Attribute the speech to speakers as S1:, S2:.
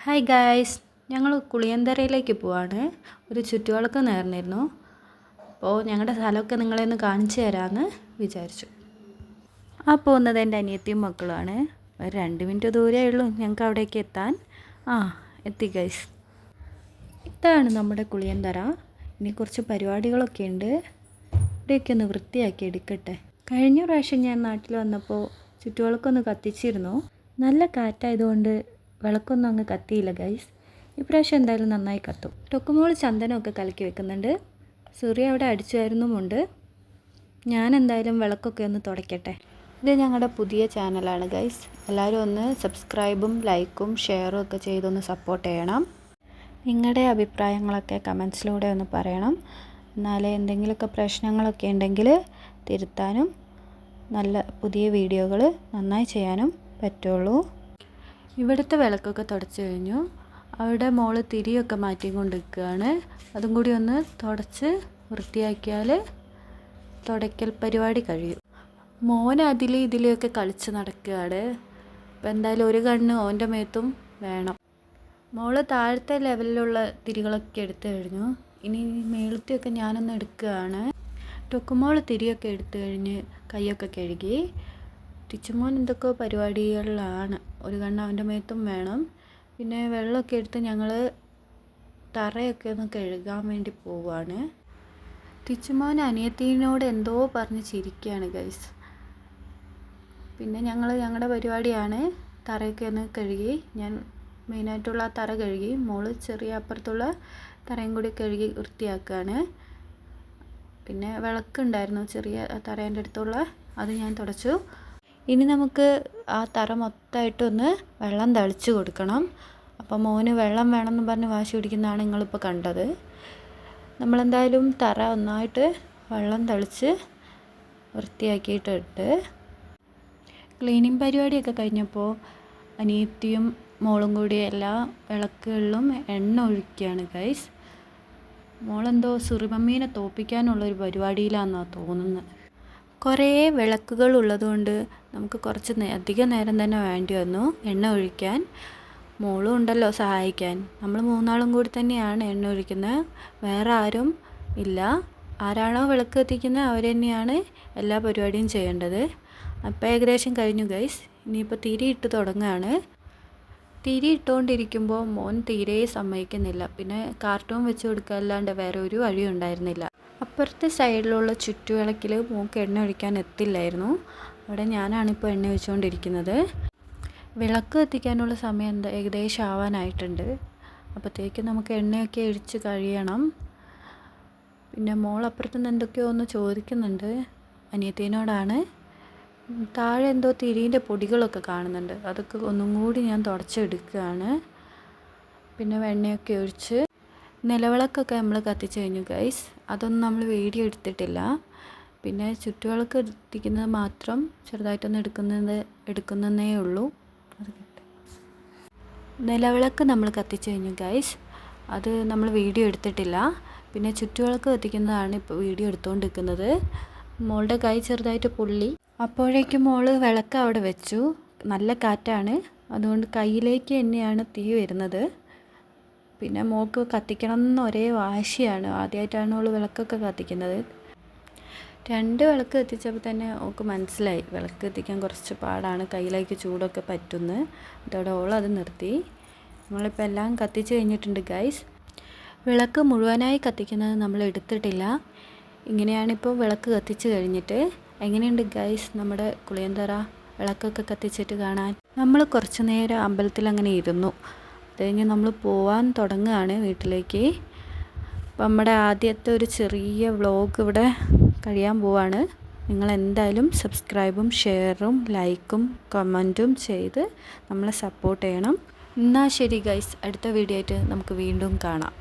S1: Hi guys, ഞങ്ങൾ കുളിയന്തരയിലേക്ക് പോവാണ്. ഒരു ചുറ്റുവിളക്ക് നേർന്നിരുന്നു. അപ്പോൾ ഞങ്ങളുടെ സ്ഥലമൊക്കെ നിങ്ങളെ ഒന്ന് കാണിച്ചു തരാമെന്ന് വിചാരിച്ചു. ആ പോകുന്നത് എൻ്റെ അനിയത്തിയും മക്കളുമാണ്. ഒരു 2 മിനിറ്റ് ദൂരമേ ഉള്ളൂ ഞങ്ങൾക്ക് അവിടേക്ക് എത്താൻ. എത്തി ഗൈസ്. ഇതാണ് നമ്മുടെ കുളിയന്തര. ഇനി കുറച്ച് പരിപാടികളൊക്കെ ഉണ്ട്. ഇവിടെയൊക്കെ ഒന്ന് വൃത്തിയാക്കി എടുക്കട്ടെ. കഴിഞ്ഞ പ്രാവശ്യം ഞാൻ നാട്ടിൽ വന്നപ്പോൾ ചുറ്റുവിളക്കൊന്ന് കത്തിച്ചിരുന്നു. നല്ല കാറ്റായതുകൊണ്ട് വിളക്കൊന്നും അങ്ങ് കത്തിയില്ല ഗൈസ്. ഇപ്രാവശ്യം എന്തായാലും നന്നായി കത്തും. ടൊക്കുമോൾ ചന്ദനമൊക്കെ കലക്കി വെക്കുന്നുണ്ട്. സൂര്യ അവിടെ അടിച്ചു വരുന്നുമുണ്ട്. ഞാൻ എന്തായാലും വിളക്കൊക്കെ ഒന്ന് തുടയ്ക്കട്ടെ. ഇത് ഞങ്ങളുടെ പുതിയ ചാനലാണ് ഗൈസ്. എല്ലാവരും ഒന്ന് സബ്സ്ക്രൈബും ലൈക്കും ഷെയറും ഒക്കെ ചെയ്തൊന്ന് സപ്പോർട്ട് ചെയ്യണം. നിങ്ങളുടെ അഭിപ്രായങ്ങളൊക്കെ കമൻസിലൂടെ ഒന്ന് പറയണം. എന്നാലേ എന്തെങ്കിലുമൊക്കെ പ്രശ്നങ്ങളൊക്കെ ഉണ്ടെങ്കിൽ തിരുത്താനും നല്ല പുതിയ വീഡിയോകൾ നന്നായി ചെയ്യാനും പറ്റുള്ളൂ. ഇവിടുത്തെ വിളക്കൊക്കെ തുടച്ച് കഴിഞ്ഞു. അവിടെ മോള് തിരിയൊക്കെ മാറ്റിക്കൊണ്ട് നിൽക്കുകയാണ്. അതും കൂടി ഒന്ന് തുടച്ച് വൃത്തിയാക്കിയാൽ തുടയ്ക്കൽ പരിപാടി കഴിയും. മോൻ അതിലും ഇതിലെയൊക്കെ കളിച്ച് നടക്കുകയാണ്. അപ്പോൾ എന്തായാലും ഒരു കണ്ണ് ഓൻ്റെ മേത്തും വേണം. മോള് താഴത്തെ ലെവലിലുള്ള തിരികളൊക്കെ എടുത്തു കഴിഞ്ഞു. ഇനി മേളത്തെയൊക്കെ ഞാനൊന്ന് എടുക്കുകയാണ്. ടൊക്കുമോൾ തിരിയൊക്കെ എടുത്തു കഴിഞ്ഞ് കൈയൊക്കെ കഴുകി. ടിച്ചുമോൻ എന്തൊക്കെയോ പരിപാടികളിലാണ്. ഒരു കണ്ണ് അവൻ്റെ മേത്തും വേണം. പിന്നെ വെള്ളമൊക്കെ എടുത്ത് ഞങ്ങൾ തറയൊക്കെ ഒന്ന് കഴുകാൻ വേണ്ടി പോവുകയാണ്. ടിച്ചുമോൻ അനിയത്തിനോട് എന്തോ പറഞ്ഞ് ചിരിക്കുകയാണ് ഗൈസ്. പിന്നെ ഞങ്ങളുടെ പരിപാടിയാണ്. തറയൊക്കെ ഒന്ന് കഴുകി. ഞാൻ മെയിനായിട്ടുള്ള ആ തറ കഴുകി. മോള് ചെറിയ അപ്പുറത്തുള്ള തറയും കൂടി കഴുകി വൃത്തിയാക്കുകയാണ്. പിന്നെ വിളക്കുണ്ടായിരുന്നു ചെറിയ തറേൻ്റെ അടുത്തുള്ള, അത് ഞാൻ തുടച്ചു. ഇനി നമുക്ക് ആ തറ മൊത്തമായിട്ടൊന്ന് വെള്ളം തളിച്ച് കൊടുക്കണം. അപ്പോൾ മോന് വെള്ളം വേണമെന്ന് പറഞ്ഞ് വാശി പിടിക്കുന്നതാണ് നിങ്ങളിപ്പോൾ കണ്ടത്. നമ്മളെന്തായാലും തറ ഒന്നായിട്ട് വെള്ളം തളിച്ച് വൃത്തിയാക്കിയിട്ടിട്ട് ക്ലീനിങ് പരിപാടിയൊക്കെ കഴിഞ്ഞപ്പോൾ അനിയത്തിയും മോളും കൂടി എല്ലാ വിളക്കുകളിലും എണ്ണ ഒഴിക്കുകയാണ് ഗൈസ്. മോളെന്തോ സുറിമമ്മീനെ തോൽപ്പിക്കാനുള്ളൊരു പരിപാടിയിലാണെന്നാണ് തോന്നുന്നത്. കുറേ വിളക്കുകൾ ഉള്ളതുകൊണ്ട് നമുക്ക് കുറച്ച് അധികം നേരം തന്നെ വേണ്ടി വന്നു എണ്ണ ഒഴിക്കാൻ. മോളും ഉണ്ടല്ലോ സഹായിക്കാൻ. നമ്മൾ 3 ആളും കൂടി തന്നെയാണ് എണ്ണ ഒഴിക്കുന്നത്. വേറെ ആരും ഇല്ല. ആരാണോ വിളക്ക് കത്തിക്കുന്നത് അവർ തന്നെയാണ് എല്ലാ പരിപാടിയും ചെയ്യേണ്ടത്. അപ്പോൾ ഏകദേശം കഴിഞ്ഞു ഗൈസ്. ഇനിയിപ്പോൾ തിരി ഇട്ട് തുടങ്ങുകയാണ്. തിരി ഇട്ടുകൊണ്ടിരിക്കുമ്പോൾ മോൻ തീരെ സമ്മതിക്കുന്നില്ല. പിന്നെ കാർട്ടൂൺ വെച്ച് കൊടുക്കുക അല്ലാണ്ട് വേറെ ഒരു വഴിയും ഉണ്ടായിരുന്നില്ല. അപ്പുറത്തെ സൈഡിലുള്ള ചുറ്റുവിളക്കിൽ മോൾക്ക് എണ്ണ ഒഴിക്കാൻ എത്തില്ലായിരുന്നു. അവിടെ ഞാനാണിപ്പോൾ എണ്ണ ഒഴിച്ചുകൊണ്ടിരിക്കുന്നത്. വിളക്ക് കത്തിക്കാനുള്ള സമയം ഏകദേശം ആവാനായിട്ടുണ്ട്. അപ്പോഴത്തേക്ക് നമുക്ക് എണ്ണയൊക്കെ ഒഴിച്ച് കഴിയണം. പിന്നെ മോൾ അപ്പുറത്തുനിന്ന് എന്തൊക്കെയോ ഒന്ന് ചോദിക്കുന്നുണ്ട് അനിയത്തിനോടാണ്. താഴെ എന്തോ തിരീൻ്റെ പൊടികളൊക്കെ കാണുന്നുണ്ട്. അതൊക്കെ ഒന്നും കൂടി ഞാൻ തുടച്ചെടുക്കുകയാണ്. പിന്നെ എണ്ണയൊക്കെ ഒഴിച്ച് നിലവിളക്കൊക്കെ നമ്മൾ കത്തിച്ച് കഴിഞ്ഞു ഗൈസ്. അതൊന്നും നമ്മൾ വീഡിയോ എടുത്തിട്ടില്ല. പിന്നെ ചുറ്റുവിളക്ക് എത്തിക്കുന്നത് മാത്രം ചെറുതായിട്ടൊന്ന് എടുക്കുന്നതേ ഉള്ളൂ. നിലവിളക്ക് നമ്മൾ കത്തിച്ച് കഴിഞ്ഞു ഗൈസ്. അത് നമ്മൾ വീഡിയോ എടുത്തിട്ടില്ല. പിന്നെ ചുറ്റുവിളക്ക് കത്തിക്കുന്നതാണ് ഇപ്പോൾ വീഡിയോ എടുത്തുകൊണ്ടിരിക്കുന്നത്. മോളുടെ കൈ ചെറുതായിട്ട് പൊള്ളി. അപ്പോഴേക്കും മോള് വിളക്ക് അവിടെ വെച്ചു. നല്ല കാറ്റാണ്, അതുകൊണ്ട് കയ്യിലേക്ക് തന്നെയാണ് തീ വരുന്നത്. പിന്നെ മോൾക്ക് കത്തിക്കണം എന്ന് ഒരേ വാശിയാണ്. ആദ്യമായിട്ടാണ് അവൾ വിളക്കൊക്കെ കത്തിക്കുന്നത്. 2 വിളക്ക് കത്തിച്ചപ്പോൾ തന്നെ അവൾക്ക് മനസ്സിലായി വിളക്ക് കത്തിക്കാൻ കുറച്ച് പാടാണ്, കയ്യിലേക്ക് ചൂടൊക്കെ പറ്റുന്നു. അതോടെ അത് നിർത്തി. നമ്മളിപ്പോൾ എല്ലാം കത്തിച്ച് കഴിഞ്ഞിട്ടുണ്ട് ഗൈസ്. വിളക്ക് മുഴുവനായി കത്തിക്കുന്നത് നമ്മൾ എടുത്തിട്ടില്ല. ഇങ്ങനെയാണിപ്പോൾ വിളക്ക് കത്തിച്ച് കഴിഞ്ഞിട്ട്. എങ്ങനെയുണ്ട് ഗൈസ് നമ്മുടെ കുളിയന്തറ വിളക്കൊക്കെ കത്തിച്ചിട്ട് കാണാൻ? നമ്മൾ കുറച്ച് നേരം അമ്പലത്തിൽ അങ്ങനെ ഇരുന്നു. അത് കഴിഞ്ഞ് നമ്മൾ പോവാൻ തുടങ്ങുകയാണ് വീട്ടിലേക്ക്. അപ്പം നമ്മുടെ ആദ്യത്തെ ഒരു ചെറിയ വ്ളോഗ് ഇവിടെ കഴിയാൻ പോവാണ്. നിങ്ങൾ എന്തായാലും സബ്സ്ക്രൈബും ഷെയറും ലൈക്കും കമൻറ്റും ചെയ്ത് നമ്മളെ സപ്പോർട്ട് ചെയ്യണം. എന്നാൽ ശരി ഗൈസ്, അടുത്ത വീഡിയോ ആയിട്ട് നമുക്ക് വീണ്ടും കാണാം.